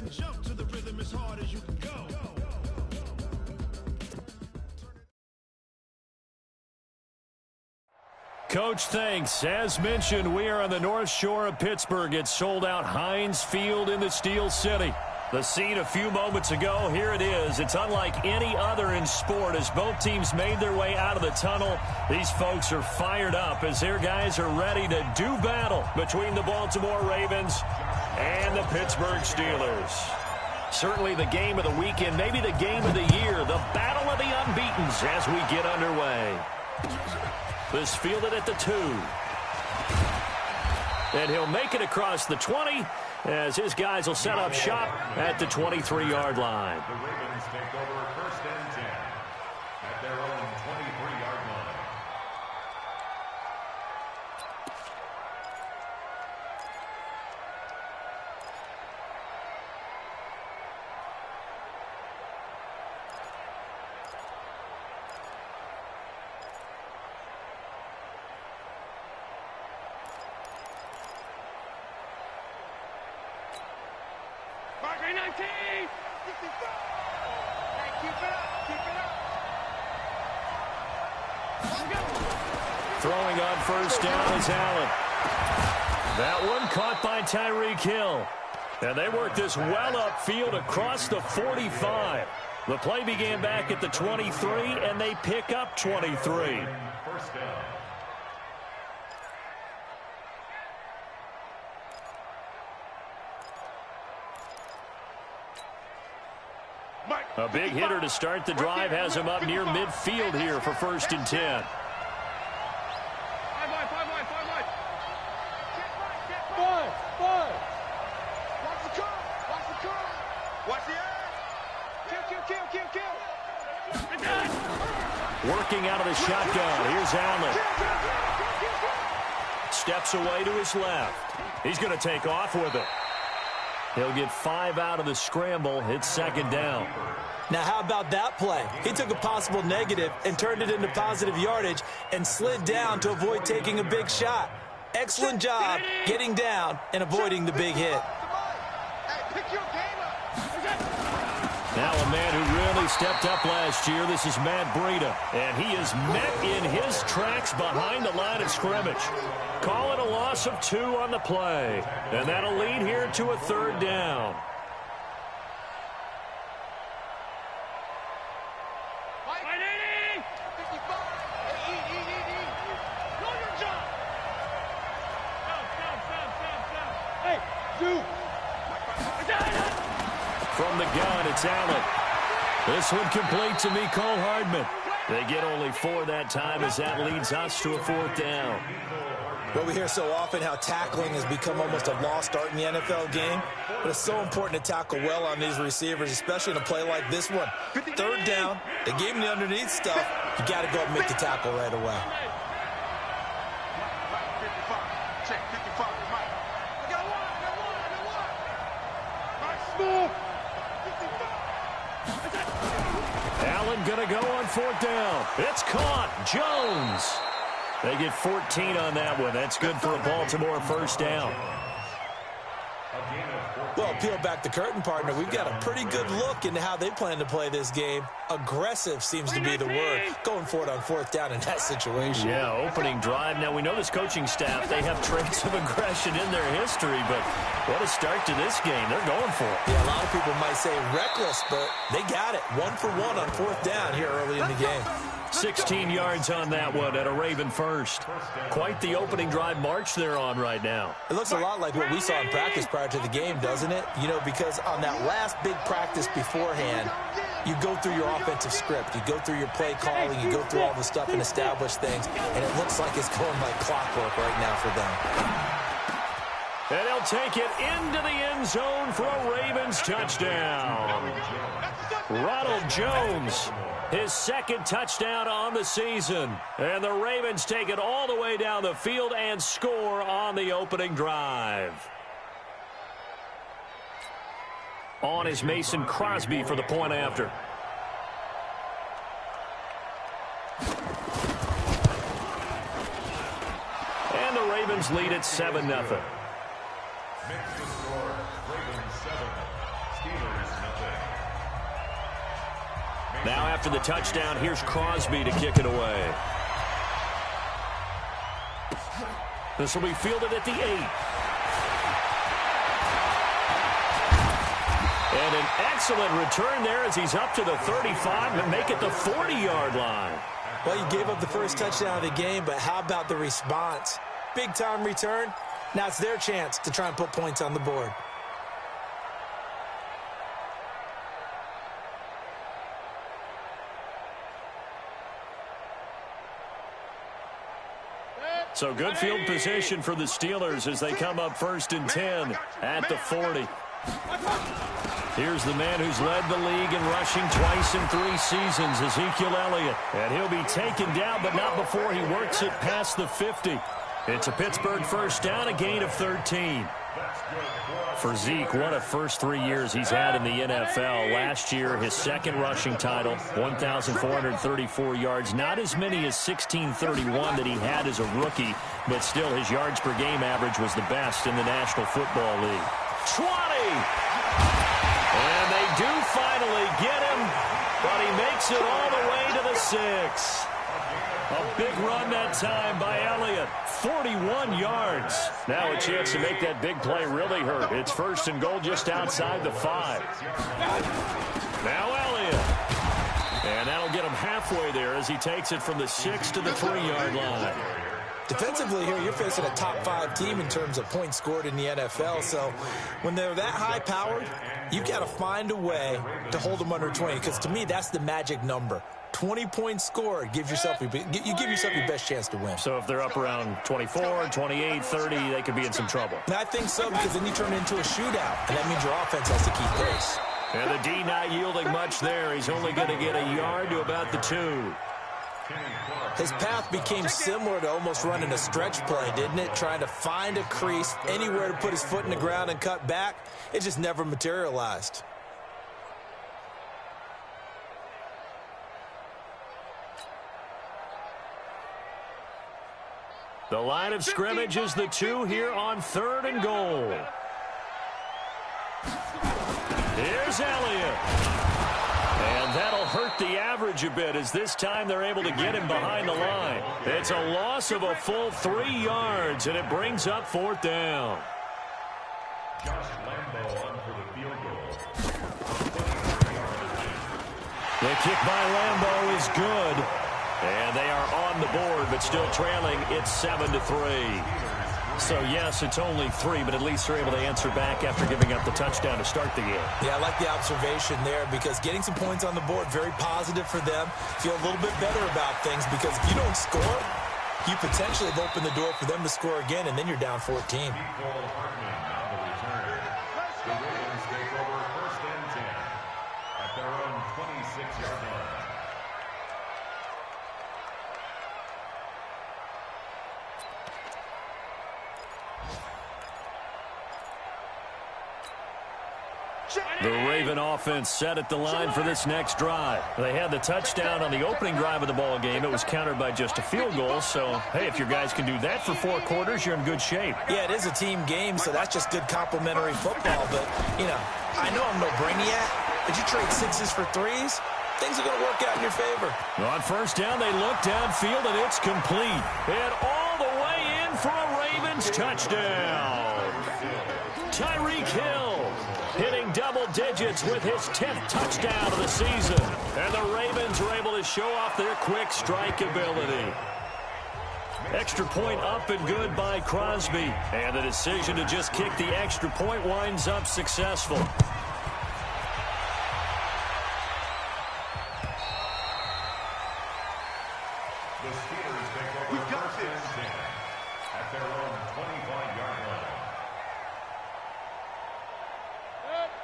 and jump to the rhythm as hard as you can go. Coach, thanks. As mentioned, we are on the North Shore of Pittsburgh. It's sold out Heinz Field in the Steel City. The scene a few moments ago, here it is. It's unlike any other in sport as both teams made their way out of the tunnel. These folks are fired up as their guys are ready to do battle between the Baltimore Ravens and the Pittsburgh Steelers. Certainly the game of the weekend, maybe the game of the year, the battle of the unbeatens as we get underway. This fielded at the 2. And he'll make it across the 20 as his guys will set up shop at the 23-yard line. The Ravens take over first and 10 at their own 23-yard line. Throwing on first down is Allen. That one caught by Tyreek Hill. And they work this well upfield across the 45. The play began back at the 23, and they pick up 23. First down. A big hitter to start the drive has him up near midfield here for first and 10. Working out of the shotgun. Here's Allen. Steps away to his left. He's going to take off with it. He'll get 5 out of the scramble. It's second down. Now, how about that play? He took a possible negative and turned it into positive yardage and slid down to avoid taking a big shot. Excellent job getting down and avoiding the big hit. Now a man who really stepped up last year. This is Matt Breida. And he is met in his tracks behind the line of scrimmage. Call it a loss of 2 on the play. And that'll lead here to a third down. From the gun, it's Allen. This one complete to Mecole Hardman. They get only 4 that time as that leads us to a fourth down. Well, we hear so often how tackling has become almost a lost art in the NFL game, but it's so important to tackle well on these receivers, especially in a play like this one. Third down, they gave him the underneath stuff. You got to go up and make the tackle right away. Allen going to go on fourth down. It's caught. Jones. They get 14 on that one. That's good for a Baltimore first down. Well, peel back the curtain, partner. We've got a pretty good look into how they plan to play this game. Aggressive seems to be the word. Going for it on fourth down in that situation. Yeah, opening drive. Now, we know this coaching staff, they have traits of aggression in their history, but what a start to this game. They're going for it. Yeah, a lot of people might say reckless, but they got it. 1 for 1 on fourth down here early in the game. 16 yards on that one at a Raven first. Quite the opening drive march they're on right now. It looks a lot like what we saw in practice prior to the game, doesn't it? You know, because on that last big practice beforehand, you go through your offensive script. You go through your play calling. You go through all the stuff and establish things. And it looks like it's going like clockwork right now for them. And they'll take it into the end zone for a Ravens touchdown. Ronald Jones, his second touchdown on the season. And the Ravens take it all the way down the field and score on the opening drive. On is Mason Crosby for the point after. And the Ravens lead at 7-0. Makes the score Ravens 7, Now after the touchdown, here's Crosby to kick it away. This will be fielded at the 8. And an excellent return there as he's up to the 35 and make it the 40-yard line. Well, you gave up the first touchdown of the game, but how about the response? Big-time return. Now it's their chance to try and put points on the board. So good field position for the Steelers as they come up 1st and 10 at the 40. Here's the man who's led the league in rushing twice in 3 seasons, Ezekiel Elliott. And he'll be taken down, but not before he works it past the 50. It's a Pittsburgh first down, a gain of 13. For Zeke, what a first 3 years he's had in the NFL. Last year, his 2nd rushing title, 1,434 yards. Not as many as 1,631 that he had as a rookie, but still his yards per game average was the best in the National Football League. 20! And they do finally get him, but he makes it all the way to the 6. A big run that time by Elliott. 41 yards. Now a chance to make that big play really hurt. It's 1st and goal just outside the 5. Now Elliott. And that'll get him halfway there as he takes it from the 6 to the 3-yard line. Defensively here, you're facing a top 5 team in terms of points scored in the NFL. So when they're that high-powered, you've got to find a way to hold them under 20. Because to me, that's the magic number. 20 points scored, you give yourself your best chance to win. So if they're up around 24, 28, 30, they could be in some trouble. And I think so, because then you turn it into a shootout, and that means your offense has to keep pace. And the D not yielding much there. He's only going to get a yard to about the 2. His path became similar to almost running a stretch play, didn't it? Trying to find a crease, anywhere to put his foot in the ground and cut back. It just never materialized. The line of scrimmage is the 2 here on 3rd and goal. Here's Elliott. And that'll hurt the average a bit as this time they're able to get him behind the line. It's a loss of a full 3 yards, and it brings up 4th down. The kick by Lambeau is good. And they are on the board, but still trailing. It's 7-3. So, yes, it's only 3, but at least they're able to answer back after giving up the touchdown to start the game. Yeah, I like the observation there because getting some points on the board, very positive for them. Feel a little bit better about things because if you don't score, you potentially have opened the door for them to score again, and then you're down 14. The Ravens take over 1st and 10 at their own 26-yard line. The Raven offense set at the line for this next drive. They had the touchdown on the opening drive of the ball game. It was countered by just a field goal. So, hey, if your guys can do that for 4 quarters, you're in good shape. Yeah, it is a team game, so that's just good complimentary football. But, you know, I know I'm no brainiac, but you trade 6s for 3s, things are going to work out in your favor. On 1st down, they look downfield, and it's complete. And all the way in for a Ravens touchdown. Tyreek Hill hitting double digits with his 10th touchdown of the season. And the Ravens are able to show off their quick strike ability. Extra point up and good by Crosby. And the decision to just kick the extra point winds up successful. The Steelers take over 1st and 10 at their own 25-yard line.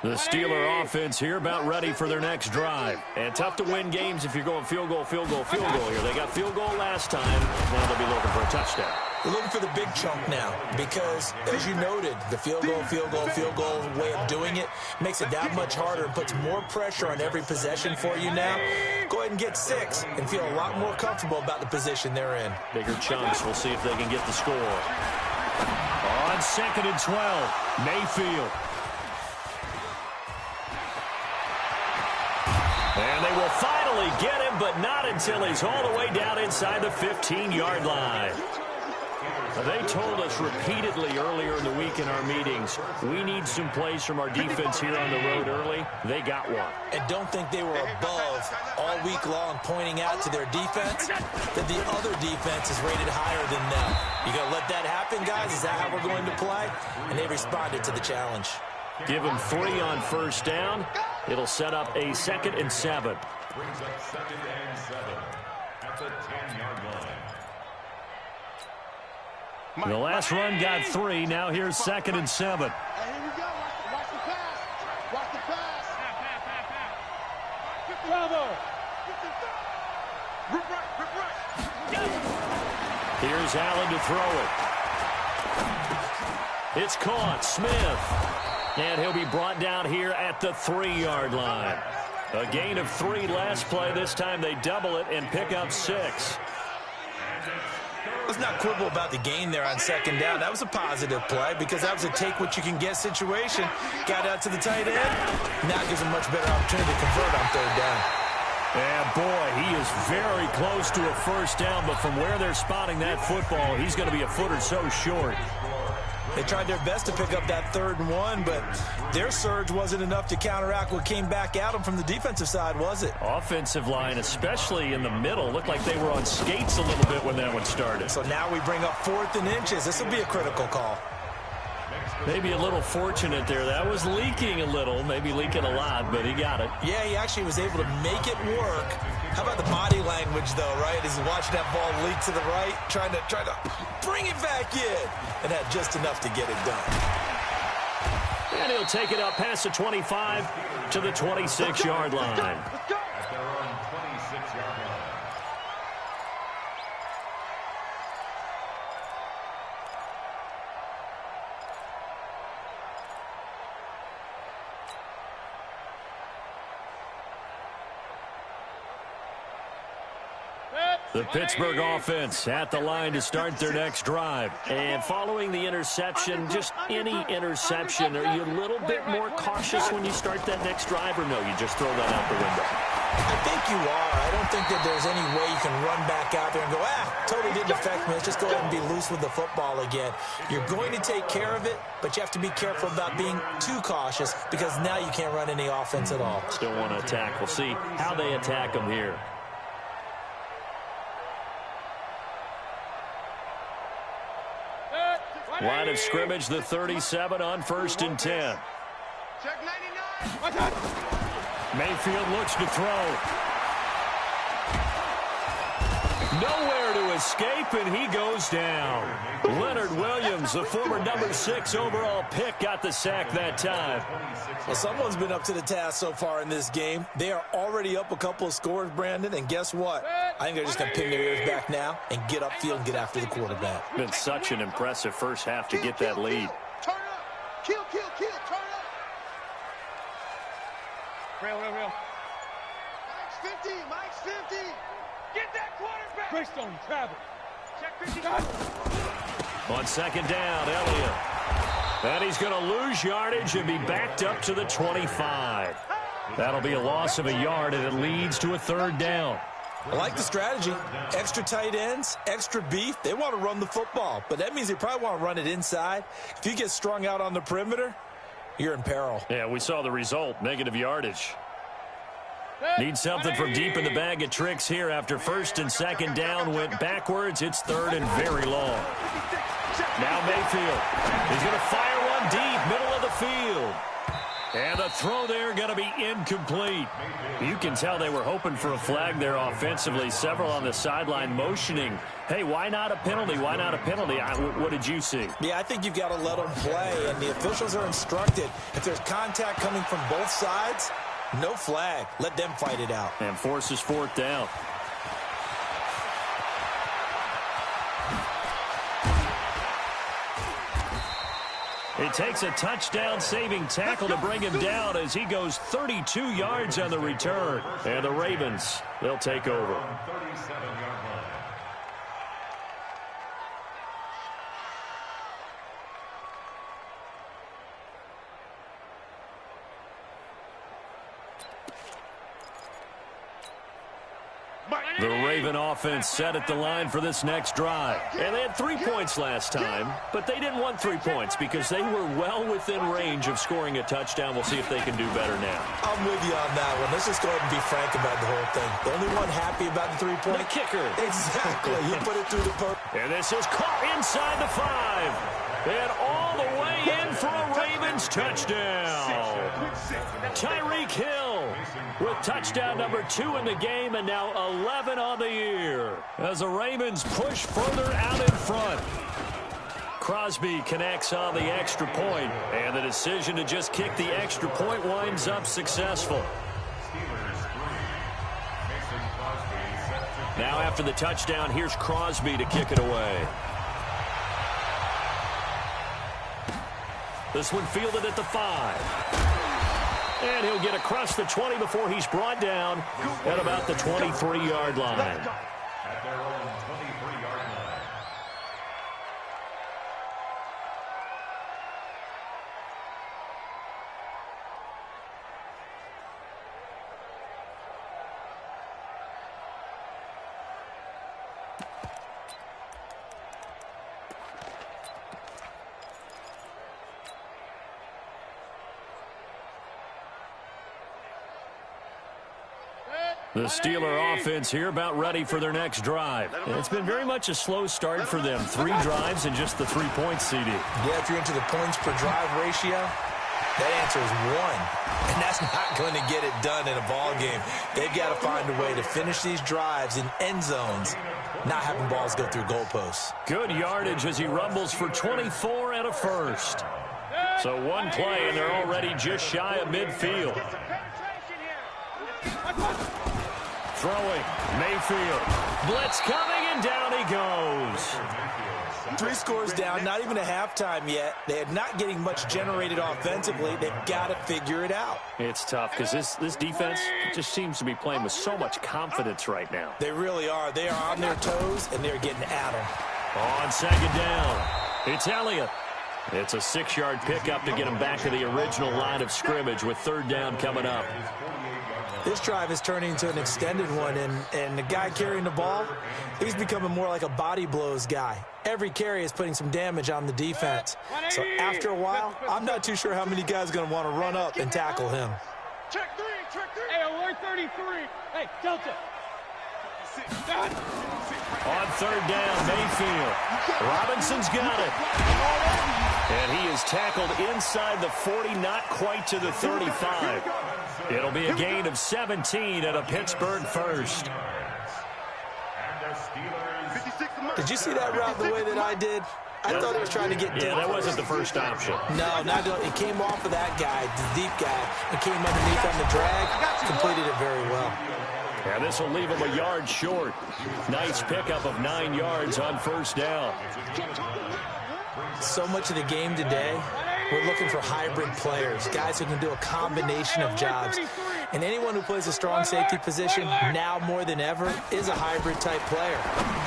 The Steeler offense here about ready for their next drive. And tough to win games if you're going field goal, field goal, field goal here. They got field goal last time. Now they'll be looking for a touchdown. They're looking for the big chunk now because, as you noted, the field goal way of doing it makes it that much harder and puts more pressure on every possession for you now. Go ahead and get 6 and feel a lot more comfortable about the position they're in. Bigger chunks. We'll see if they can get the score. On 2nd and 12, Mayfield. They'll finally get him, but not until he's all the way down inside the 15-yard line. They told us repeatedly earlier in the week in our meetings, we need some plays from our defense here on the road early. They got one. And don't think they were above all week long pointing out to their defense that the other defense is rated higher than them. You going to let that happen, guys? Is that how we're going to play? And they responded to the challenge. Give them 3 on first down. It'll set up a 2nd and 7. Brings up 2nd and 7 at the 10-yard line. The last run got 3. Now here's 2nd and 7. Hey, here we go. Watch the pass. Watch the pass. Bravo. Rip right. Here's Allen to throw it. It's caught. Smith. And he'll be brought down here at the 3-yard line. A gain of 3 last play. This time they double it and pick up 6. Let's not quibble about the gain there on 2nd down. That was a positive play because that was a take-what-you-can-get situation. Got out to the tight end. Now gives him much better opportunity to convert on 3rd down. And boy, he is very close to a first down, but from where they're spotting that football, he's going to be a foot or so short. They tried their best to pick up that 3rd and 1, but their surge wasn't enough to counteract what came back at them from the defensive side, was it? Offensive line, especially in the middle, looked like they were on skates a little bit when that one started. So now we bring up 4th and inches. This will be a critical call. Maybe a little fortunate there. That was leaking a little, maybe leaking a lot, but he got it. Yeah, he actually was able to make it work. How about the body language, though, right? As he's watching that ball leak to the right, trying to bring it back in, and had just enough to get it done. And he'll take it up past the 25 to the 26-yard line. At their own 26-yard line. The Pittsburgh offense at the line to start their next drive. And following the interception, just any interception, are you a little bit more cautious when you start that next drive, or no, you just throw that out the window? I think you are. I don't think that there's any way you can run back out there and go, totally didn't affect me. Let's just go ahead and be loose with the football again. You're going to take care of it, but you have to be careful about being too cautious because now you can't run any offense at all. Still want to attack. We'll see how they attack them here. Line of scrimmage, the 37 on 1st and 10. Check 99. Mayfield looks to throw. Nowhere to escape, and he goes down. Leonard Williams, the former number 6 overall pick, got the sack that time. Well, someone's been up to the task so far in this game. They are already up a couple of scores, Brandon, and guess what? I think they're just going to pin their ears back now and get upfield and get after the quarterback. Been such an impressive first half to get that lead. Turn up. Kill, turn up. Real. Mike's 50. Get that quarterback. Greystone, travel. Check 50. On 2nd down, Elliott. And he's going to lose yardage and be backed up to the 25. That'll be a loss of a yard, and it leads to a 3rd down. I like the strategy. Extra tight ends, extra beef. They want to run the football, but that means they probably want to run it inside. If you get strung out on the perimeter, you're in peril. Yeah, we saw the result, negative yardage. Need something from deep in the bag of tricks here after 1st and 2nd down went backwards. It's 3rd and very long. Now Mayfield. He's going to fire one deep, middle of the field. And the throw there going to be incomplete. You can tell they were hoping for a flag there offensively. Several on the sideline motioning. Hey, why not a penalty? Why not a penalty? What did you see? Yeah, I think you've got to let them play, and the officials are instructed. If there's contact coming from both sides, no flag. Let them fight it out. And forces 4th down. It takes a touchdown-saving tackle to bring him down as he goes 32 yards on the return. And the Ravens, they'll take over. 37-yard line. The Raven offense set at the line for this next drive. And they had 3 points last time, but they didn't want 3 points because they were well within range of scoring a touchdown. We'll see if they can do better now. I'm with you on that one. Let's just go ahead and be frank about the whole thing. The only one happy about the 3-point? The kicker. Exactly. He put it through the post. And this is caught inside the 5. And all the way in for a Ravens touchdown. Tyreek Hill with touchdown number 2 in the game and now 11 on the year as the Ravens push further out in front. Crosby connects on the extra point, and the decision to just kick the extra point winds up successful. Now after the touchdown, here's Crosby to kick it away. This one fielded at the 5. And he'll get across the 20 before he's brought down at about the 23-yard line. At their own 23-yard line. The Steeler offense here about ready for their next drive. It's been very much a slow start for them. 3 drives and just the 3 points, CD. Yeah, if you're into the points per drive ratio, that answer is 1. And that's not going to get it done in a ball game. They've got to find a way to finish these drives in end zones, not having balls go through goalposts. Good yardage as he rumbles for 24 and a first. So one play, and they're already just shy of midfield. Throwing, Mayfield. Blitz coming, and down he goes. 3 scores down, not even a halftime yet. They're not getting much generated offensively. They've got to figure it out. It's tough because this defense just seems to be playing with so much confidence right now. They really are. They are on their toes, and they're getting at them. On second down, it's Elliott. It's a 6-yard pickup to get him back to the original line of scrimmage with 3rd down coming up. This drive is turning into an extended one, and the guy carrying the ball, he's becoming more like a body blows guy. Every carry is putting some damage on the defense. So after a while, I'm not too sure how many guys are going to want to run up and tackle him. Check 3. Hey, alert 33. Hey, Delta. On 3rd down, Mayfield. Robinson's got it. And he is tackled inside the 40, not quite to the 35. It'll be a gain of 17 at a Pittsburgh first. Did you see that route the way that I did? I thought he was trying to get deep. Yeah, that wasn't the first option. No, not good. It came off of that guy, the deep guy. It came underneath on the drag, completed it very well. And this will leave him a yard short. Nice pickup of 9 yards on 1st down. So much of the game today, we're looking for hybrid players, guys who can do a combination of jobs. And anyone who plays a strong safety position, now more than ever, is a hybrid-type player.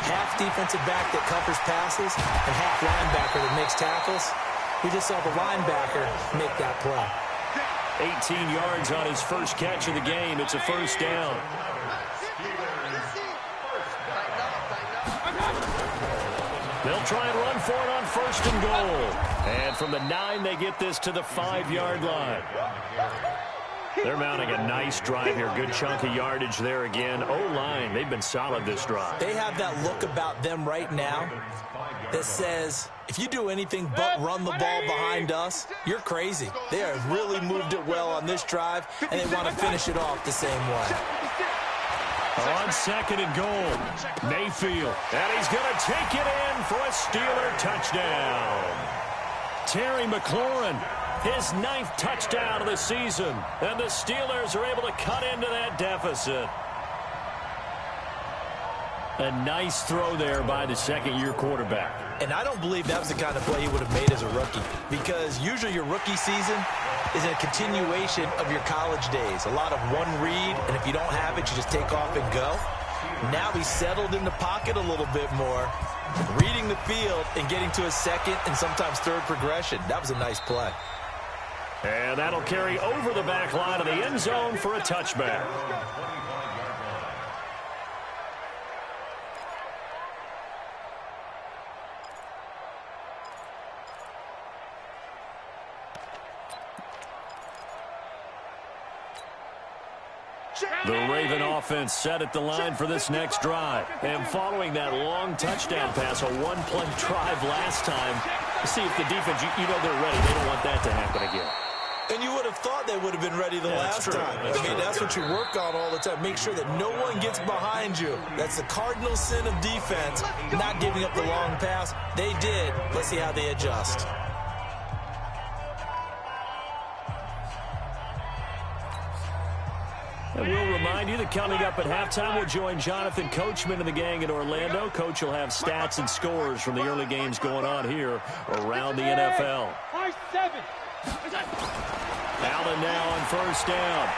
Half defensive back that covers passes and half linebacker that makes tackles. We just saw the linebacker make that play. 18 yards on his first catch of the game. It's a 1st down. They'll try and run for it on 1st and goal. And from the 9, they get this to the 5-yard line. They're mounting a nice drive here. Good chunk of yardage there again. O-line, they've been solid this drive. They have that look about them right now that says, if you do anything but run the ball behind us, you're crazy. They have really moved it well on this drive, and they want to finish it off the same way. On 2nd and goal, Mayfield. And he's going to take it in for a Steeler touchdown. Terry McLaurin, his 9th touchdown of the season. And the Steelers are able to cut into that deficit. A nice throw there by the 2nd-year quarterback. And I don't believe that was the kind of play he would have made as a rookie, because usually your rookie season is a continuation of your college days. A lot of one read, and if you don't have it, you just take off and go. Now he's settled in the pocket a little bit more, reading the field and getting to his 2nd and sometimes 3rd progression. That was a nice play. And that'll carry over the back line of the end zone for a touchback. The Raven offense set at the line for this next drive. And following that long touchdown pass, a one-play drive last time, see if the defense, you know they're ready. They don't want that to happen again. And you would have thought they would have been ready the last time. I mean, that's what you work on all the time. Make sure that no one gets behind you. That's the cardinal sin of defense, not giving up the long pass. They did. Let's see how they adjust. And we'll remind you that coming up at halftime, we'll join Jonathan Coachman and the gang in Orlando. Coach will have stats and scores from the early games going on here around the NFL. Allen now on first down.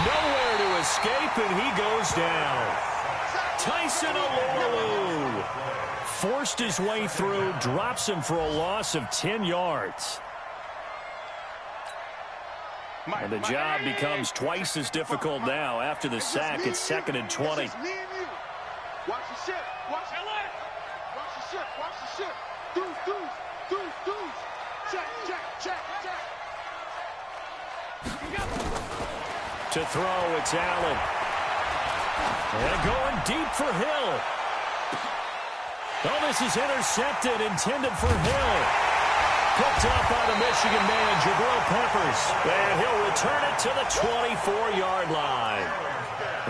Nowhere to escape, and he goes down. Tyson Alorlu forced his way through, drops him for a loss of 10 yards. And the job becomes twice as difficult now after the sack. It's 2nd and 20. Watch the ship. Watch the left. Watch the ship. Watch the ship. Deuce. Check. To throw, it's Allen. And going deep for Hill. Oh, this is intercepted, intended for Hill. Picked up by the Michigan man, Jabril Peppers. And he'll return it to the 24-yard line.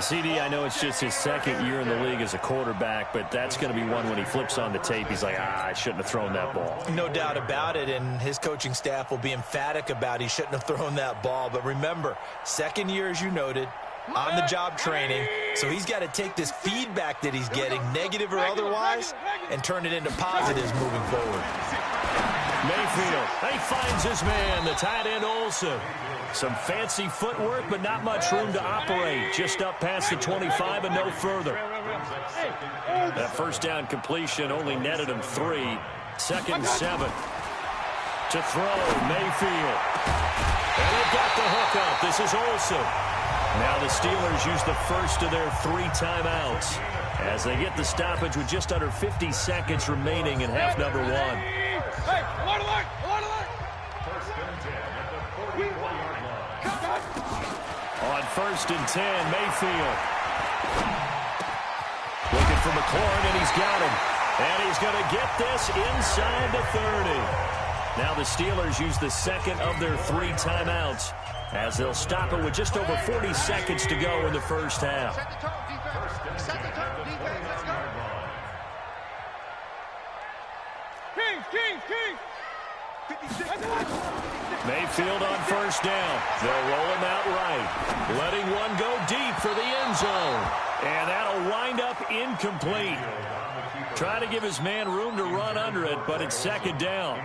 CD, I know it's just his second year in the league as a quarterback, but that's going to be one when he flips on the tape, he's like, I shouldn't have thrown that ball. No doubt about it, and his coaching staff will be emphatic about he shouldn't have thrown that ball. But remember, second year, as you noted, on-the-job training, so he's got to take this feedback that he's getting, negative or otherwise, and turn it into positives moving forward. Mayfield, he finds his man, the tight end Olsen. Some fancy footwork, but not much room to operate. Just up past the 25 and no further. That first down completion only netted him 3. 2nd and 7. To throw, Mayfield. And they've got the hook up. This is Olsen. Now the Steelers use the first of their 3 timeouts as they get the stoppage with just under 50 seconds remaining in half number 1. Hey, alert! First and 10 at the 44-yard line. On 1st and 10, Mayfield. Looking for McLaurin, and he's got him. And he's going to get this inside the 30. Now the Steelers use the second of their 3 timeouts as they'll stop it with just over 40 seconds to go in the first half. Set the tone, defense. Let's go. Kings. Mayfield on first down. They'll roll him out right. Letting one go deep for the end zone. And that'll wind up incomplete. Trying to give his man room to run under it, but it's 2nd down.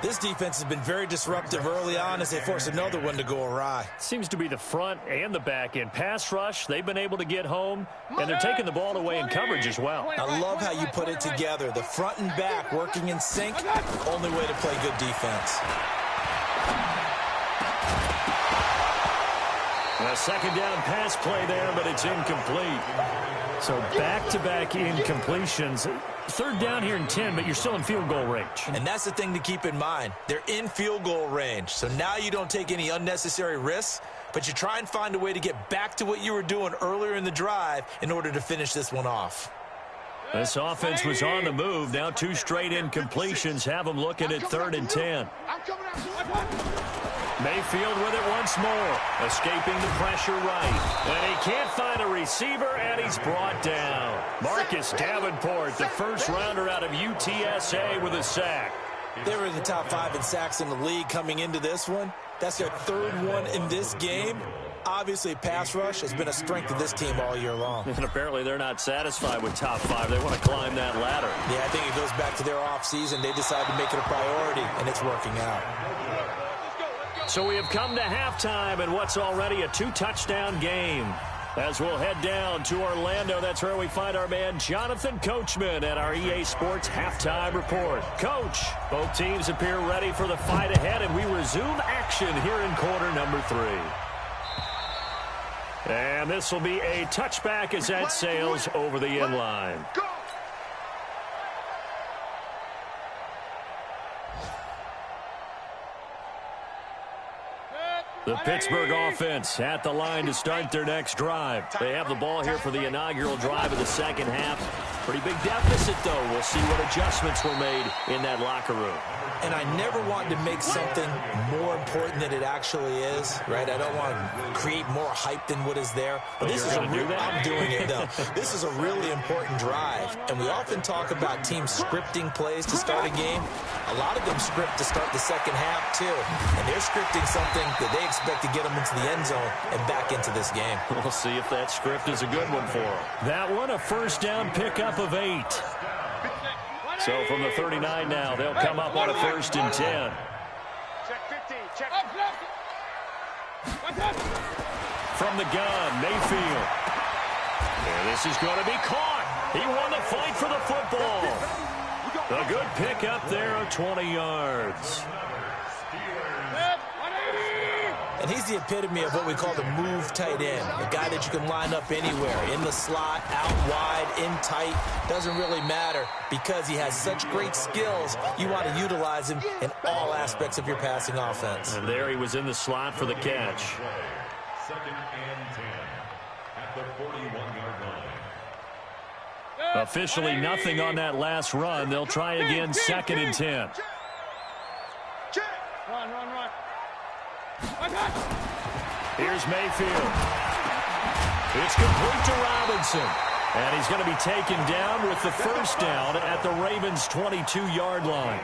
This defense has been very disruptive early on as they force another one to go awry. Seems to be the front and the back end. Pass rush, they've been able to get home, and they're taking the ball away in coverage as well. I love how you put it together. The front and back working in sync, only way to play good defense. A 2nd down pass play there, but it's incomplete. So back-to-back incompletions. 3rd down here in 10, but you're still in field goal range. And that's the thing to keep in mind. They're in field goal range. So now you don't take any unnecessary risks, but you try and find a way to get back to what you were doing earlier in the drive in order to finish this one off. This offense was on the move. Now 2 straight incompletions have them looking at 3rd and 10. Mayfield with it once more, escaping the pressure right. And he can't find a receiver, and he's brought down. Marcus Davenport, the first rounder out of UTSA with a sack. They were in the top 5 in sacks in the league coming into this one. That's their 3rd one in this game. Obviously, pass rush has been a strength of this team all year long. And apparently they're not satisfied with top 5. They want to climb that ladder. Yeah, I think it goes back to their offseason. They decided to make it a priority, and it's working out. So we have come to halftime in what's already a 2-touchdown game. As we'll head down to Orlando, that's where we find our man Jonathan Coachman at our EA Sports Halftime Report. Coach, both teams appear ready for the fight ahead, and we resume action here in quarter number 3. And this will be a touchback as that sails over the end line. The Pittsburgh offense at the line to start their next drive. They have the ball here for the inaugural drive of the second half. Pretty big deficit, though. We'll see what adjustments were made in that locker room. And I never want to make something more important than it actually is, right? I don't want to create more hype than what is there. But this is I'm doing it, though. This is a really important drive. And we often talk about teams scripting plays to start a game. A lot of them script to start the second half, too. And they're scripting something that they expect to get them into the end zone and back into this game. We'll see if that script is a good one for them. That one, a first down pickup of 8. So from the 39 now, they'll come up on a 1st and 10. Check 15. Check. From the gun, Mayfield. And this is going to be caught. He won the fight for the football. A good pickup there of 20 yards. And he's the epitome of what we call the move tight end. A guy that you can line up anywhere, in the slot, out wide, in tight. Doesn't really matter because he has such great skills. You want to utilize him in all aspects of your passing offense. And there he was in the slot for the catch. 2nd and 10 at the 41-yard line. Officially nothing on that last run. They'll try again 2nd and 10. Run. Here's Mayfield. It's complete to Robinson. And he's going to be taken down with the first down at the Ravens' 22-yard line.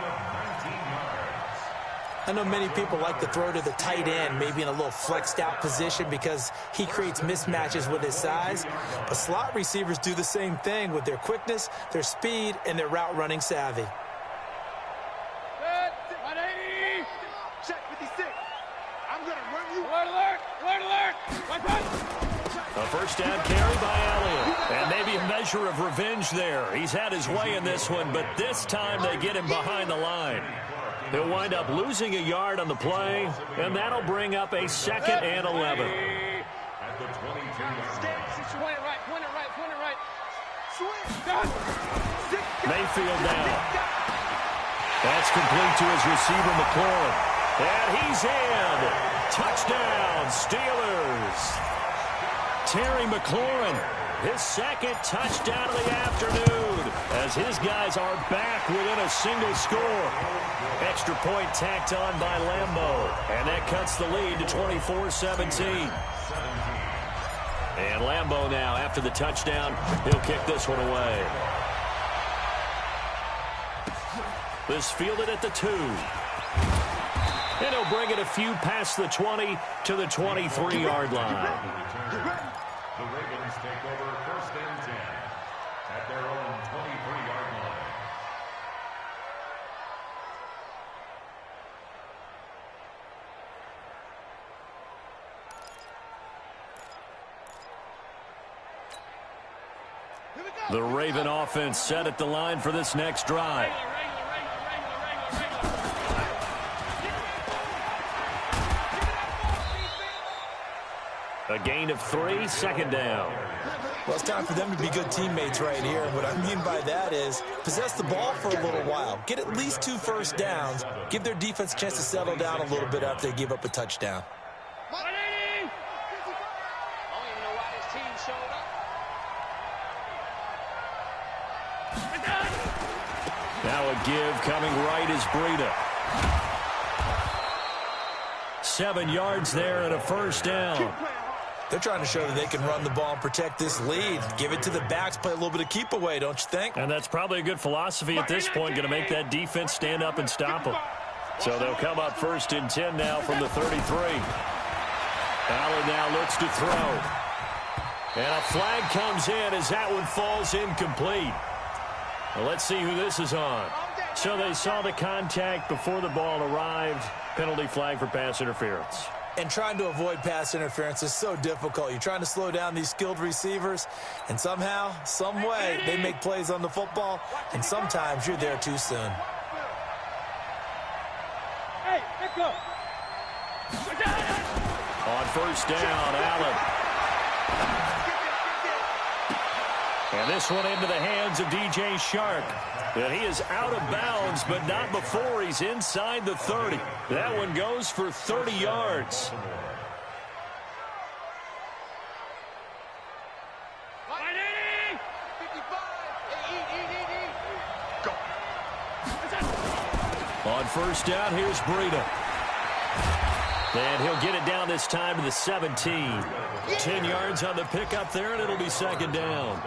I know many people like to throw to the tight end, maybe in a little flexed out position because he creates mismatches with his size. But slot receivers do the same thing with their quickness, their speed, and their route running savvy. A first down carry by Elliott. And maybe a measure of revenge there. He's had his way in this one, but this time they get him behind the line. He'll wind up losing a yard on the play, and that'll bring up a 2nd and 11. Mayfield down. That's complete to his receiver, McLaurin. And he's in. Touchdown, Steelers. Terry McLaurin, his 2nd touchdown of the afternoon, as his guys are back within a single score. Extra point tacked on by Lambeau, and that cuts the lead to 24-17. And Lambeau now, after the touchdown, he'll kick this one away. This fielded at the 2. And he'll bring it a few past the 20 to the 23-yard line. The Ravens take over 1st and 10 at their own 23-yard line. The Raven offense set at the line for this next drive. A gain of 3, 2nd down. Well, it's time for them to be good teammates right here. And what I mean by that is possess the ball for a little while. Get at least 2 first downs. Give their defense a chance to settle down a little bit after they give up a touchdown. Now a give coming right is Breida. 7 yards there and a first down. They're trying to show that they can run the ball and protect this lead. Give it to the backs, play a little bit of keep away, don't you think? And that's probably a good philosophy at this point, going to make that defense stand up and stop them. So they'll come up 1st and 10 now from the 33. Allen now looks to throw. And a flag comes in as that one falls incomplete. Well, let's see who this is on. So they saw the contact before the ball arrived. Penalty flag for pass interference. And trying to avoid pass interference is so difficult. You're trying to slow down these skilled receivers, and somehow, some way, they make plays on the football, and sometimes you're there too soon. Hey, let's go. On first down, Allen. And this one into the hands of DJ Shark. And he is out of bounds, but not before he's inside the 30. That one goes for 30 yards. On first down, here's Breida. And he'll get it down this time to the 17. 10 yards on the pickup there, and it'll be second down.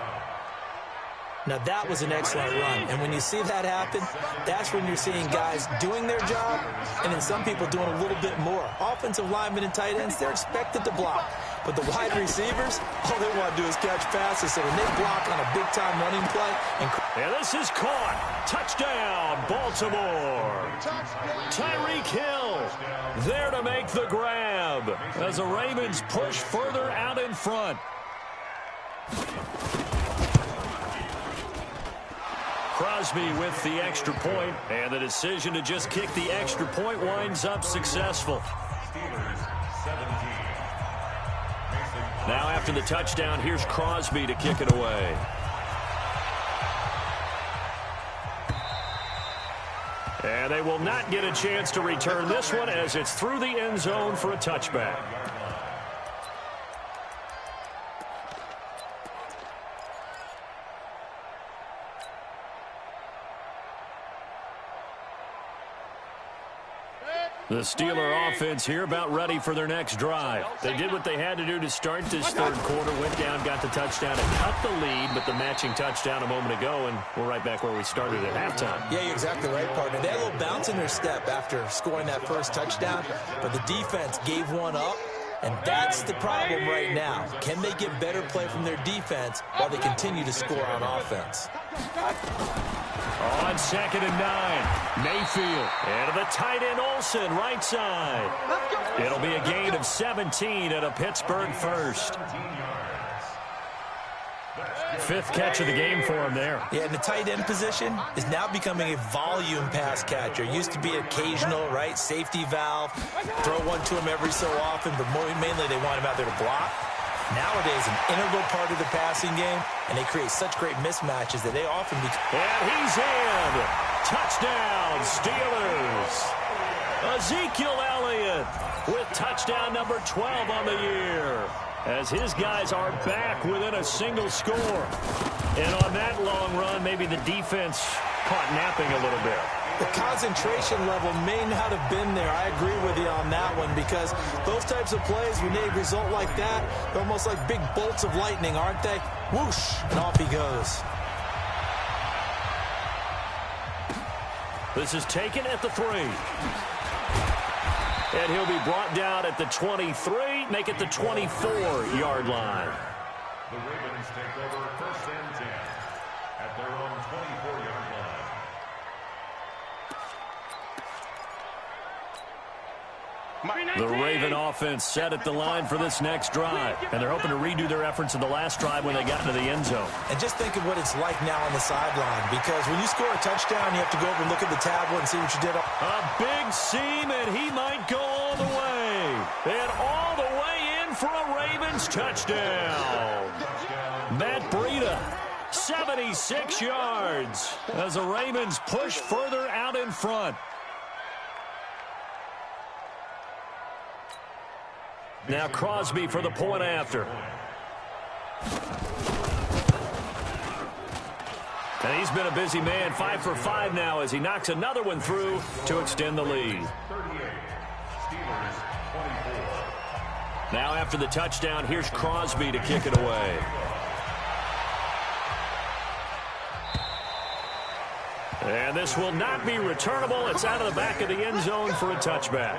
Now, that was an excellent run. And when you see that happen, that's when you're seeing guys doing their job and then some people doing a little bit more. Offensive linemen and tight ends, they're expected to block. But the wide receivers, all they want to do is catch passes. So when they block on a big-time running play. And this is caught. Touchdown, Baltimore. Tyreek Hill there to make the grab as the Ravens push further out in front. Crosby with the extra point, and the decision to just kick the extra point winds up successful. Now after the touchdown, here's Crosby to kick it away. And they will not get a chance to return this one as it's through the end zone for a touchback. The Steeler offense here about ready for their next drive. They did what they had to do to start this third quarter, went down, got the touchdown, and cut the lead, but the matching touchdown a moment ago, and we're right back where we started at halftime. Yeah, you're exactly right, partner. They had a little bounce in their step after scoring that first touchdown, but the defense gave one up, and that's the problem right now. Can they get better play from their defense while they continue to score on offense? On 2nd and 9, Mayfield. And the tight end Olsen, right side. It'll be a gain of 17 and a Pittsburgh first. 5th catch of the game for him there. Yeah, and the tight end position is now becoming a volume pass catcher. Used to be occasional, right? Safety valve. Throw one to him every so often, but mainly they want him out there to block. Nowadays, an integral part of the passing game, and they create such great mismatches that they often become. And he's in. Touchdown, Steelers. Ezekiel Elliott with touchdown number 12 on the year, as his guys are back within a single score. And on that long run, maybe the defense caught napping a little bit. The concentration level may not have been there. I agree with you on that one, because those types of plays, when they result like that, they're almost like big bolts of lightning, aren't they? Whoosh, and off he goes. This is taken at the 3. And he'll be brought down at the 23, make it the 24-yard line. The Ravens take over 1st and 10 at their own 24-yard line. The Raven offense set at the line for this next drive, and they're hoping to redo their efforts in the last drive when they got into the end zone. And just think of what it's like now on the sideline, because when you score a touchdown, you have to go over and look at the tablet and see what you did. A big seam, and he might go all the way. And all the way in for a Ravens touchdown. Matt Breida, 76 yards, as the Ravens push further out in front. Now Crosby for the point after. And he's been a busy man, 5 for 5 now as he knocks another one through to extend the lead. 38, Steelers 24. Now after the touchdown, here's Crosby to kick it away. And this will not be returnable. It's out of the back of the end zone for a touchback.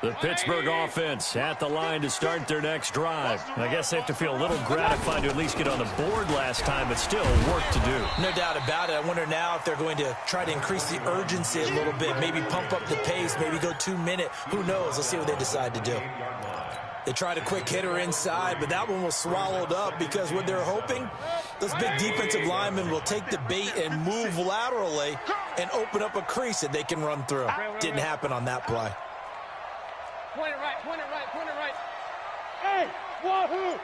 The Pittsburgh offense at the line to start their next drive. I guess they have to feel a little gratified to at least get on the board last time, but still work to do. No doubt about it. I wonder now if they're going to try to increase the urgency a little bit, maybe pump up the pace, maybe go 2-minute. Who knows? Let's see what they decide to do. They tried a quick hitter inside, but that one was swallowed up because what they're hoping, those big defensive linemen will take the bait and move laterally and open up a crease that they can run through. Didn't happen on that play. Point it right, point it right, point it right. Hey, wahoo!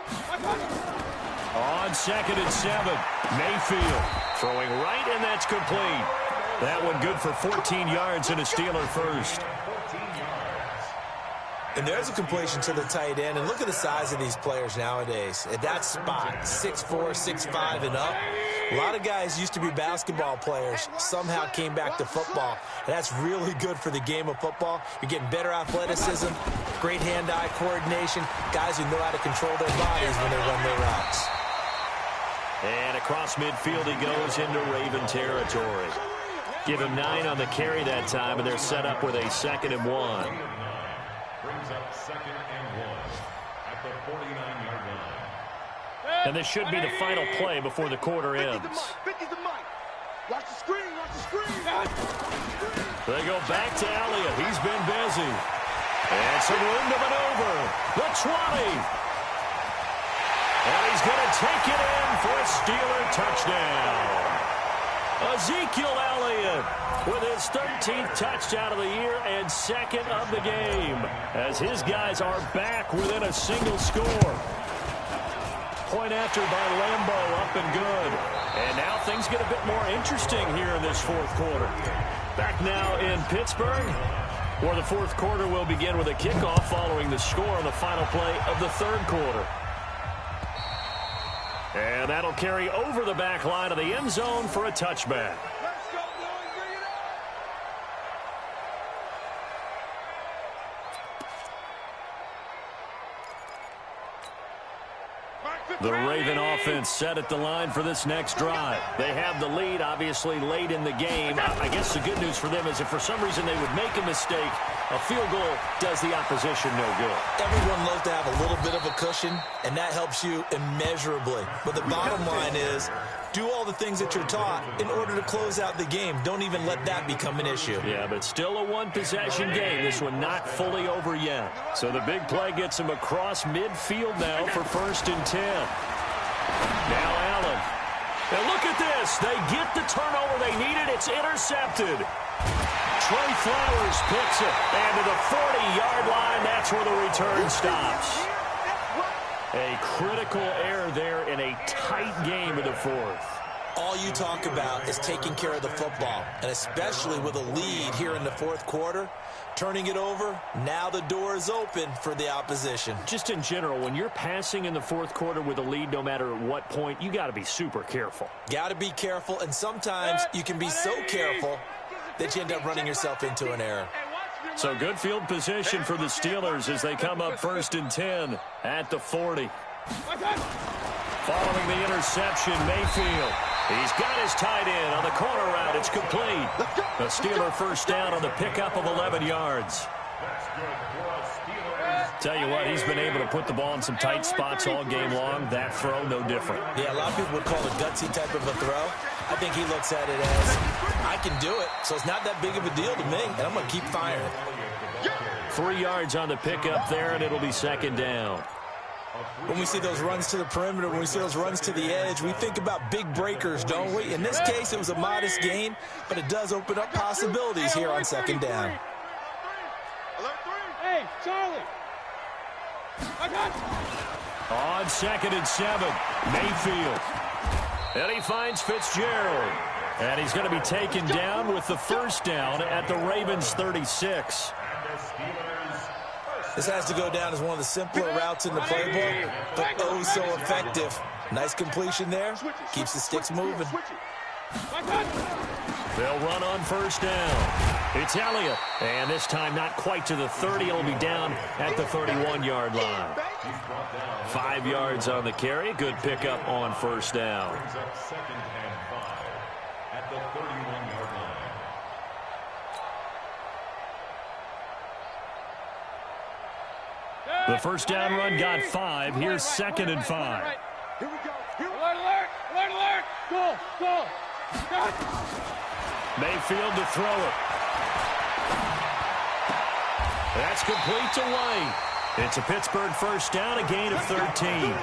On 2nd and 7, Mayfield throwing right, and that's complete. That one good for 14 yards and a Steeler first. And there's a completion to the tight end. And look at the size of these players nowadays. At that spot, 6'4", 6'5", and up. A lot of guys used to be basketball players, somehow came back to football. And that's really good for the game of football. You're getting better athleticism, great hand-eye coordination, guys who know how to control their bodies when they run their routes. And across midfield he goes into Raven territory. Give him 9 on the carry that time, and they're set up with a 2nd and 1. Brings up 2nd and 1 at the 49-yard line. And this should be the final play before the quarter ends. 50's the mic. Watch the screen, watch the screen. They go back to Elliott. He's been busy. And some room to maneuver. The 20. And he's going to take it in for a Steeler touchdown. Ezekiel Elliott with his 13th touchdown of the year and 2nd of the game, as his guys are back within a single score. Point after by Lambeau, up and good. And now things get a bit more interesting here in this 4th quarter. Back now in Pittsburgh, where the 4th quarter will begin with a kickoff following the score on the final play of the 3rd quarter. And that'll carry over the back line of the end zone for a touchback. Let's go, boys, bring it up. The Raven offense set at the line for this next drive. They have the lead, obviously, late in the game. I guess the good news for them is if for some reason they would make a mistake, a field goal does the opposition no good. Everyone loves to have a little bit of a cushion, and that helps you immeasurably. But the bottom line is, do all the things that you're taught in order to close out the game. Don't even let that become an issue. Yeah, but still a one-possession game. This one not fully over yet. So the big play gets him across midfield now for 1st and 10. Now Allen. And look at this. They get the turnover they needed. It's intercepted. Trey Flowers picks it. And to the 40-yard line, that's where the return stops. A critical error there in a tight game in the 4th. All you talk about is taking care of the football, and especially with a lead here in the 4th quarter, turning it over, now the door is open for the opposition. Just in general, when you're passing in the 4th quarter with a lead, no matter at what point, you got to be super careful. Got to be careful, and sometimes you can be so careful that you end up running yourself into an error. So good field position for the Steelers as they come up 1st and 10 at the 40. Following the interception, Mayfield. He's got his tight end on the corner route. It's complete. The Steeler first down on the pickup of 11 yards. Tell you what, he's been able to put the ball in some tight spots all game long. That throw, no different. Yeah, a lot of people would call it a gutsy type of a throw. I think he looks at it as, I can do it, so it's not that big of a deal to me, and I'm going to keep firing. 3 yards on the pickup there, and it'll be 2nd down. When we see those runs to the perimeter, when we see those runs to the edge, we think about big breakers, don't we? In this case, it was a modest gain, but it does open up possibilities here on 2nd down. Hey, Charlie. On 2nd and 7, Mayfield. And he finds Fitzgerald. And he's going to be taken down with the first down at the Ravens' 36. This has to go down as one of the simpler routes in the playbook, but oh so effective. Nice completion there. Keeps the sticks moving. They'll run on first down. It's Elliott. And this time not quite to the 30. It'll be down at the 31-yard line. 5 yards on the carry. Good pickup on first down. Brings up 2nd and 5 at the 31-yard line. The first down run got 5. Here's 2nd and 5. Here we go. Alert, alert, alert, alert. Go, go. Mayfield to throw it. That's complete to White. It's a Pittsburgh first down, a gain of 13.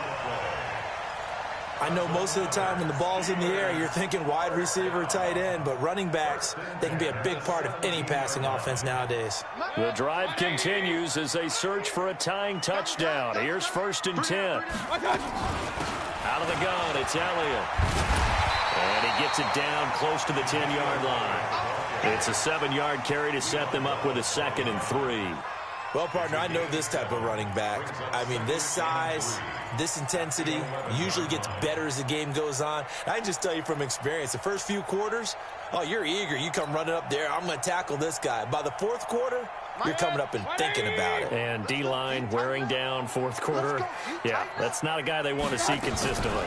I know most of the time when the ball's in the air, you're thinking wide receiver, tight end, but running backs, they can be a big part of any passing offense nowadays. The drive continues as they search for a tying touchdown. Here's 1st and 10. Out of the gun, it's Elliott. And he gets it down close to the 10-yard line. It's a 7-yard carry to set them up with a 2nd and 3. Well, partner, I know this type of running back. I mean, this size, this intensity usually gets better as the game goes on. I can just tell you from experience, the first few quarters, oh, you're eager. You come running up there, I'm going to tackle this guy. By the 4th quarter, you're coming up and thinking about it. And D-line wearing down 4th quarter. Yeah, that's not a guy they want to see consistently.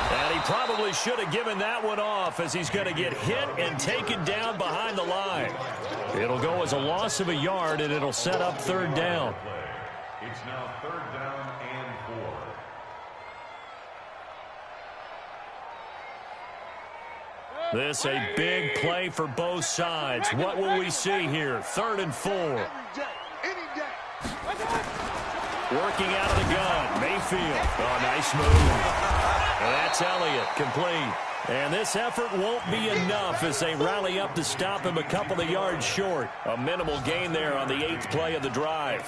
And he probably should have given that one off as he's going to get hit and taken down behind the line. It'll go as a loss of a yard, and it'll set up 3rd down. It's now 3rd down and 4. This a big play for both sides. What will we see here? 3rd and 4. Working out of the gun. Mayfield. Oh, nice move. And that's Elliott, complete. And this effort won't be enough as they rally up to stop him a couple of yards short. A minimal gain there on the 8th play of the drive.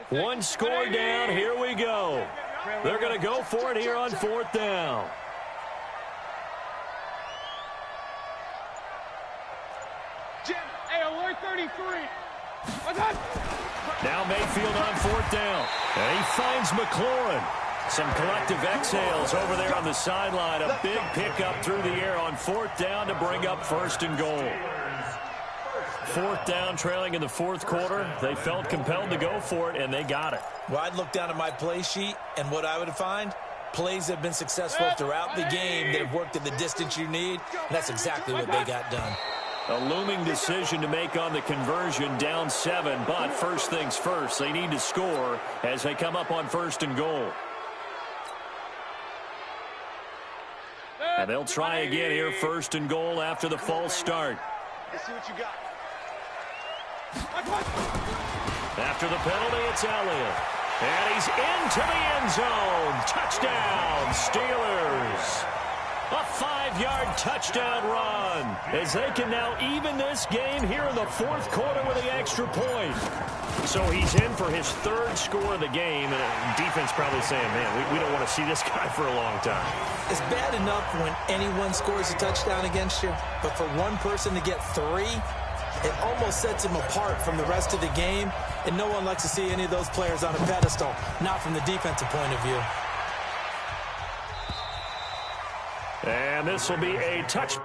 One score down. Here we go. They're going to go for it here on 4th down. Alert 33. Now Mayfield on 4th down. And he finds McLaurin. Some collective exhales over there on the sideline. A big pickup through the air on 4th down to bring up 1st and goal. 4th down, trailing in the 4th quarter. They felt compelled to go for it, and they got it. Well, I'd look down at my play sheet, and what I would find, plays that have been successful throughout the game that have worked at the distance you need, and that's exactly what they got done. A looming decision to make on the conversion, down 7, but first things first, they need to score as they come up on 1st and goal. And they'll try again here, 1st and goal after the false start. Let's see what you got. After the penalty, it's Elliott. And he's into the end zone. Touchdown, Steelers. A 5-yard touchdown run as they can now even this game here in the 4th quarter with the extra point. So he's in for his 3rd score of the game, and defense probably saying, man, we don't want to see this guy for a long time. It's bad enough when anyone scores a touchdown against you, but for one person to get 3, it almost sets him apart from the rest of the game, and no one likes to see any of those players on a pedestal, not from the defensive point of view. And this will be a touch.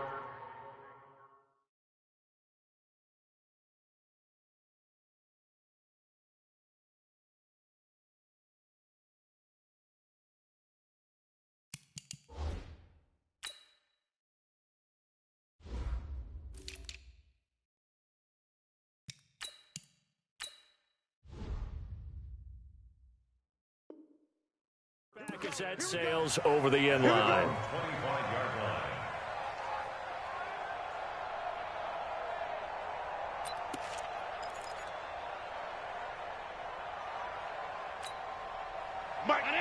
Back as that sails over the end line. 25-yard line.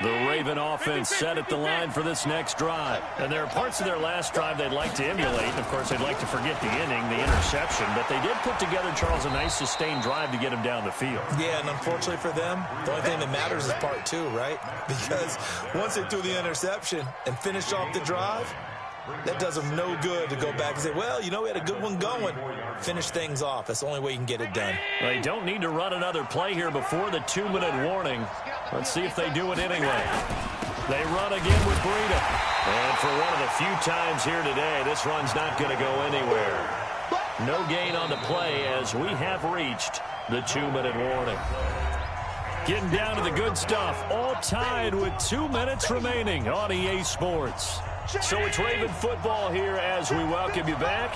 The Raven offense set at the line for this next drive. And there are parts of their last drive they'd like to emulate. And, of course, they'd like to forget the inning, the interception. But they did put together, Charles, a nice sustained drive to get him down the field. Yeah, and unfortunately for them, the only thing that matters is part 2, right? Because once they threw the interception and finished off the drive, that does them no good to go back and say, well, you know, we had a good one going. Finish things off. That's the only way you can get it done. They don't need to run another play here before the 2-minute warning. Let's see if they do it anyway. They run again with Breida. And for one of the few times here today, this run's not going to go anywhere. No gain on the play as we have reached the 2-minute warning. Getting down to the good stuff. All tied with 2 minutes remaining on EA Sports. So it's Raven football here as we welcome you back.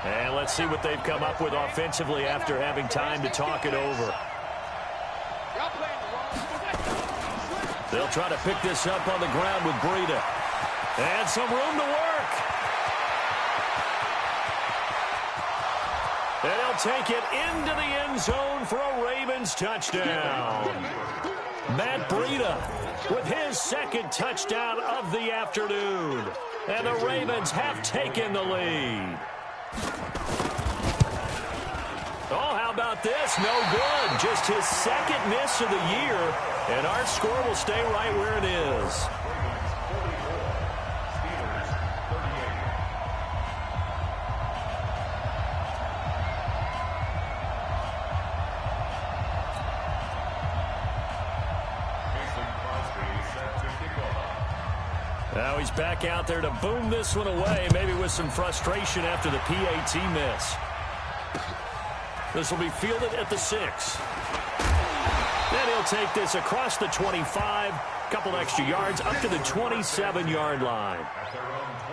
And let's see what they've come up with offensively after having time to talk it over. They'll try to pick this up on the ground with Breida. And some room to work. And he'll take it into the end zone for a Ravens touchdown. Matt Breida with his second touchdown of the afternoon. And the Ravens have taken the lead. Oh, how about this? No good. Just his second miss of the year. And our score will stay right where it is. Now he's back out there to boom this one away, maybe with some frustration after the PAT miss. This will be fielded at the 6. Then he'll take this across the 25, couple extra yards, up to the 27-yard line.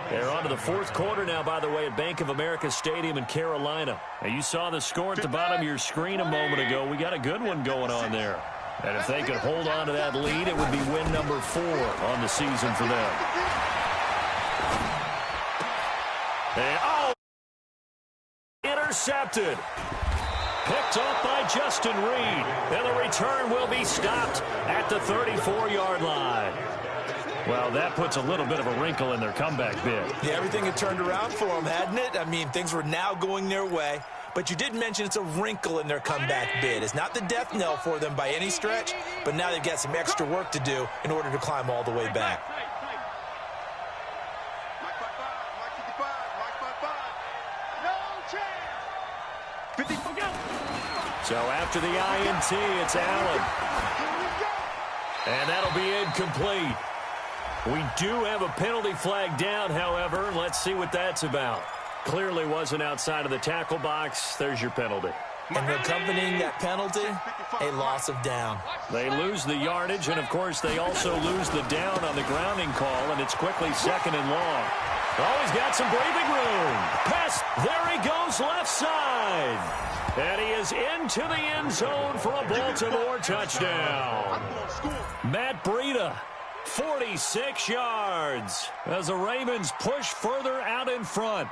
They're on to the fourth quarter now, by the way, at Bank of America Stadium in Carolina. Now, you saw the score at the bottom of your screen a moment ago. We got a good one going on there. And if they could hold on to that lead, it would be win number 4 on the season for them. And, oh! Intercepted. Picked off by Justin Reed. And the return will be stopped at the 34-yard line. Well, that puts a little bit of a wrinkle in their comeback bid. Yeah, everything had turned around for them, hadn't it? I mean, things were now going their way. But you did mention it's a wrinkle in their comeback bid. It's not the death knell for them by any stretch, but now they've got some extra work to do in order to climb all the way back. So after the INT, it's Allen. And that'll be incomplete. We do have a penalty flag down, however. Let's see what that's about. Clearly wasn't outside of the tackle box. There's your penalty. And accompanying that penalty, a loss of down. They lose the yardage, and, of course, they also lose the down on the grounding call, and it's quickly 2nd and long. Oh, he's got some breathing room. Pass. There he goes left side. And he is into the end zone for a Baltimore touchdown. Matt Breida, 46 yards, as the Ravens push further out in front.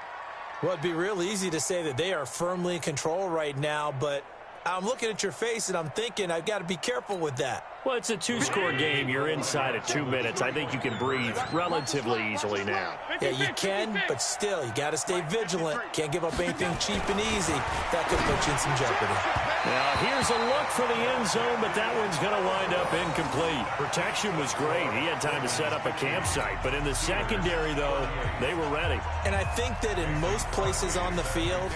Well, it'd be real easy to say that they are firmly in control right now, but I'm looking at your face and I'm thinking I've got to be careful with that. Well, it's a 2-score game. You're inside at 2 minutes. I think you can breathe relatively easily now. Yeah, you can, but still, you got to stay vigilant. Can't give up anything cheap and easy. That could put you in some jeopardy. Now, here's a look for the end zone, but that one's going to wind up incomplete. Protection was great. He had time to set up a campsite, but in the secondary, though, they were ready. And I think that in most places on the field,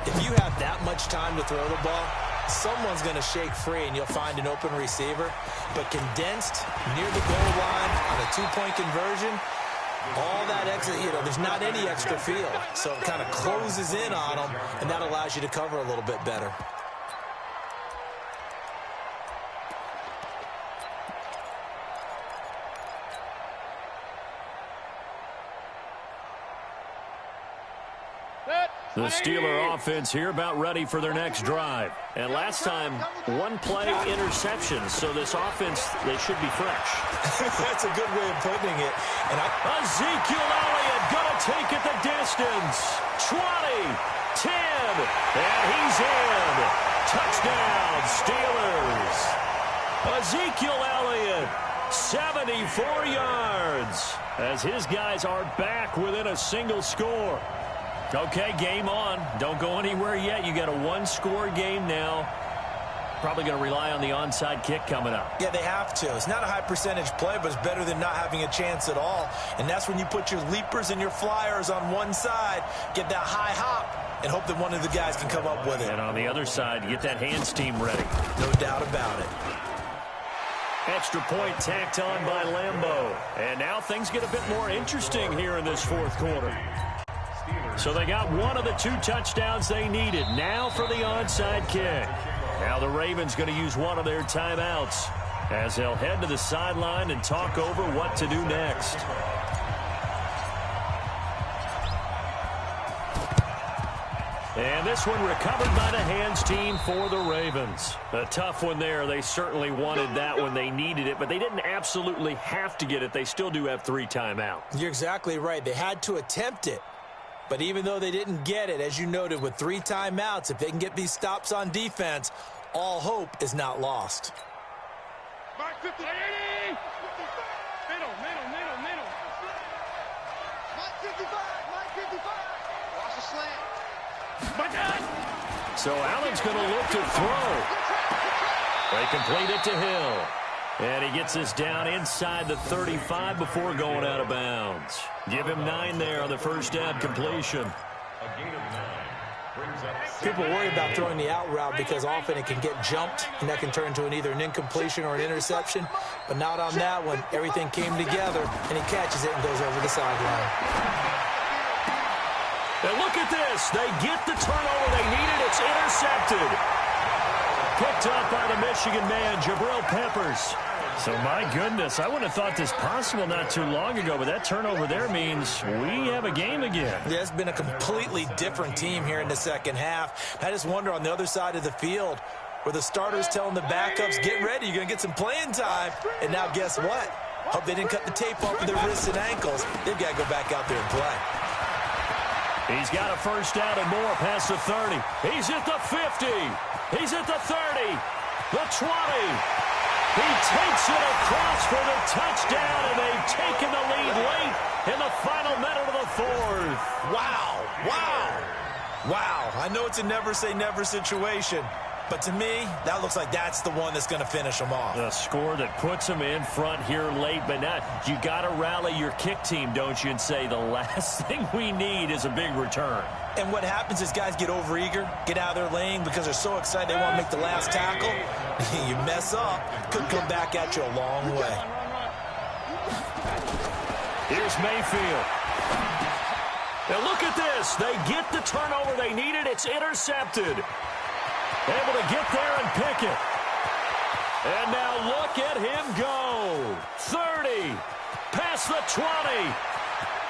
if you have that much time to throw the ball, someone's going to shake free and you'll find an open receiver. But condensed near the goal line on a 2-point conversion, all that extra, there's not any extra field. So it kind of closes in on them, and that allows you to cover a little bit better. The Steeler offense here about ready for their next drive. And last time, 1-play interceptions. So this offense, they should be fresh. That's a good way of putting it. And Ezekiel Elliott going to take it the distance. 20, 10, and he's in. Touchdown, Steelers. Ezekiel Elliott, 74 yards, as his guys are back within a single score. Okay, game on. Don't go anywhere yet. You got a 1-score game now. Probably going to rely on the onside kick coming up. Yeah, they have to. It's not a high percentage play, but it's better than not having a chance at all. And that's when you put your leapers and your flyers on one side, get that high hop, and hope that one of the guys can come up with it. And on the other side, you get that hands team ready. No doubt about it. Extra point tacked on by Lambeau. And now things get a bit more interesting here in this fourth quarter. So they got one of the 2 touchdowns they needed. Now for the onside kick. Now the Ravens going to use one of their timeouts as they'll head to the sideline and talk over what to do next. And this one recovered by the hands team for the Ravens. A tough one there. They certainly wanted that one. They needed it, but they didn't absolutely have to get it. They still do have 3 timeouts. You're exactly right. They had to attempt it. But even though they didn't get it, as you noted, with 3 timeouts, if they can get these stops on defense, all hope is not lost. Mark 50. Middle. Mark 55. Watch the slant. So Allen's going to look to throw. They complete it to Hill. And he gets this down inside the 35 before going out of bounds. Give him 9 there on the first down completion. A gain of 9 brings up People worry about throwing the out route because often it can get jumped, and that can turn into either an incompletion or an interception. But not on that one. Everything came together, and he catches it and goes over the sideline. And look at this. They get the turnover they needed. It's intercepted. Picked up by the Michigan man, Jabril Peppers. So, my goodness, I wouldn't have thought this possible not too long ago, but that turnover there means we have a game again. Yeah, it's been a completely different team here in the second half. I just wonder on the other side of the field where the starters telling the backups, get ready, you're going to get some playing time. And now guess what? Hope they didn't cut the tape off of their wrists and ankles. They've got to go back out there and play. He's got a first down and more past the 30. He's at the 50. He's at the 30. The 20. He takes it across for the touchdown, and they've taken the lead late in the final minute of the 4th. Wow. I know it's a never-say-never situation, but to me, that looks like that's the one that's going to finish them off. The score that puts them in front here late, but now you got to rally your kick team, don't you, and say the last thing we need is a big return. And what happens is guys get overeager, get out of their lane because they're so excited they want to make the last tackle. You mess up, could come back at you a long way. Here's Mayfield. Now look at this. They get the turnover they needed. It's intercepted. Able to get there and pick it. And now look at him go. 30. Past the 20.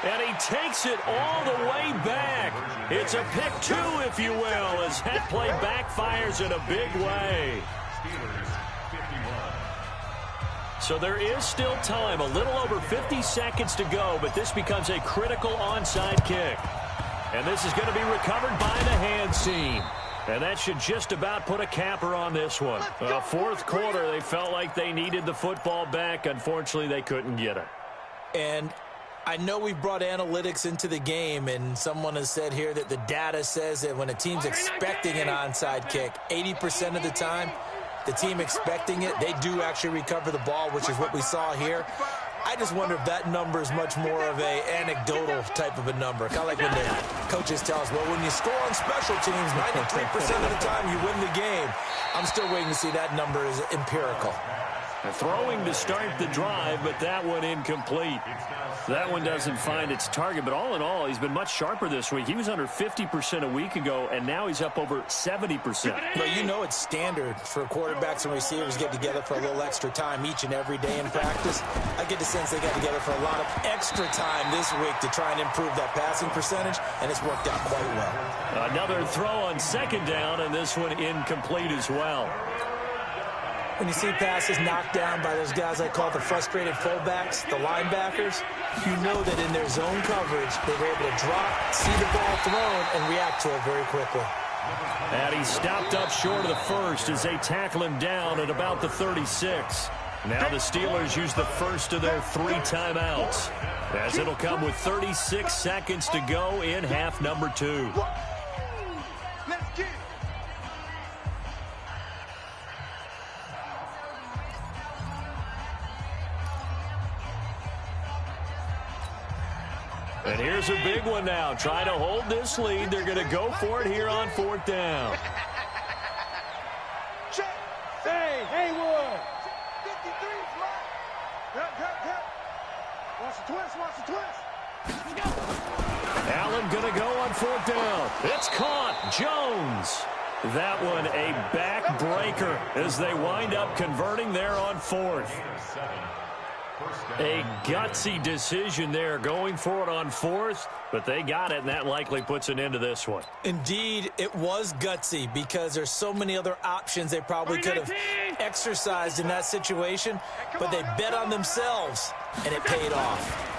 And he takes it all the way back. It's a pick 2, if you will, as that play backfires in a big way. So there is still time, a little over 50 seconds to go, but this becomes a critical onside kick. And this is going to be recovered by the hands team. And that should just about put a capper on this one. Fourth quarter, they felt like they needed the football back. Unfortunately, they couldn't get it. And I know we brought analytics into the game, and someone has said here that the data says that when a team's expecting an onside kick, 80% of the time, the team expecting it, they do actually recover the ball, which is what we saw here. I just wonder if that number is much more of a anecdotal type of a number. Kind of like when the coaches tell us, well, when you score on special teams, 93% of the time you win the game. I'm still waiting to see that number is empirical. Throwing to start the drive, but that one incomplete. That one doesn't find its target, but all in all, he's been much sharper this week. He was under 50% a week ago, and now he's up over 70%. Well, you know it's standard for quarterbacks and receivers get together for a little extra time each and every day in practice. I get the sense they got together for a lot of extra time this week to try and improve that passing percentage, and it's worked out quite well. Another throw on second down, and this one incomplete as well. When you see passes knocked down by those guys I call the frustrated fullbacks, the linebackers, you know that in their zone coverage, they were able to drop, see the ball thrown, and react to it very quickly. And he stopped up short of the first as they tackle him down at about the 36. Now the Steelers use the first of their 3 timeouts, as it'll come with 36 seconds to go in half number 2. Let's get it. And here's a big one now. Trying to hold this lead. They're going to go for it here on 4th down. Check. Say, Haywood. 53 flat. Help. Watch the twist. Allen going to go on 4th down. It's caught. Jones. That one a backbreaker as they wind up converting there on 4th. A gutsy decision there, going for it on fourth, but they got it, and that likely puts an end to this one. Indeed, it was gutsy because there's so many other options they probably could have exercised in that situation, but they bet on themselves, and it paid off.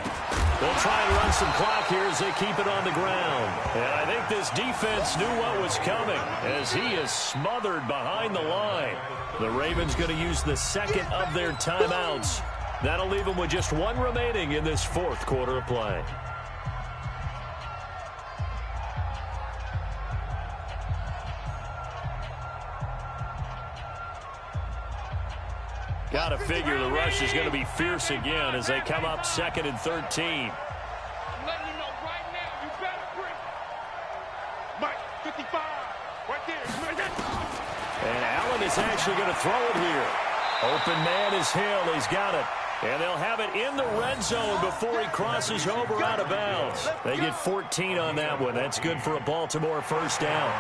They'll try and run some clock here as they keep it on the ground. And I think this defense knew what was coming as he is smothered behind the line. The Ravens going to use the second of their timeouts. That'll leave them with just one remaining in this fourth quarter of play. Got to figure the rush is going to be fierce again as they come up 2nd and 13. I'm letting you know right now, you better bring Mike, 55, right there. And Allen is actually going to throw it here. Open man is Hill. He's got it. And they'll have it in the red zone before he crosses over out of bounds. They get 14 on that one. That's good for a Baltimore first down.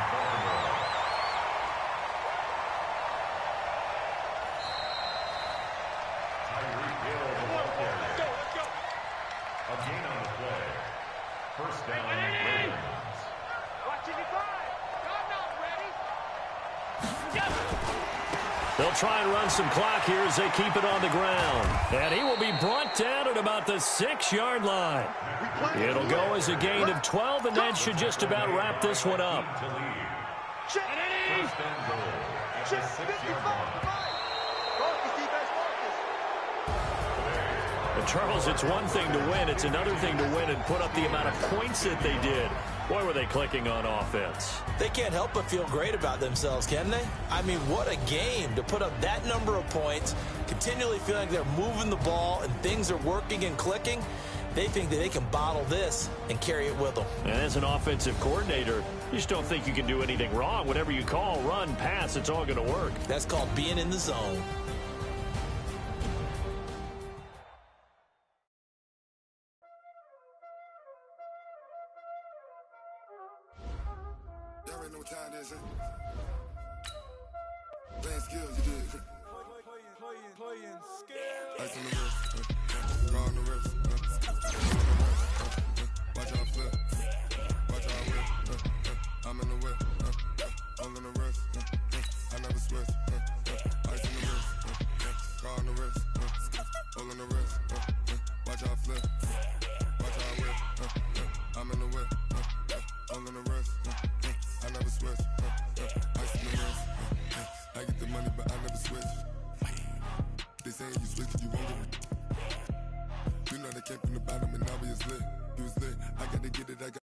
They'll try and run some clock here as they keep it on the ground. And he will be brought down at about the 6-yard line. It'll go as a gain of 12, and that should just about wrap this one up. First and goal at the 6-yard line. But Charles, it's one thing to win. It's another thing to win and put up the amount of points that they did. Boy, were they clicking on offense. They can't help but feel great about themselves, can they? I mean, what a game to put up that number of points, continually feeling like they're moving the ball and things are working and clicking. They think that they can bottle this and carry it with them. And as an offensive coordinator, you just don't think you can do anything wrong. Whatever you call, run, pass, it's all going to work. That's called being in the zone. Y'all already know what time it is, huh? Playing skills, you did. Playing skills. Ice on the wrist, raw on the wrist, watch out flip, watch out whip, I'm in the whip, all on the wrist, I never switch, ice on the wrist, raw on the wrist, all on the wrist, watch out flip, watch out whip, I'm in the whip, all on the wrist, I never switch, ice on the wrist, I get the money but I never switch. They saying you switch it, you won't get it. You know they came from the bottom and now we is lit. You was lit, I gotta get it, I got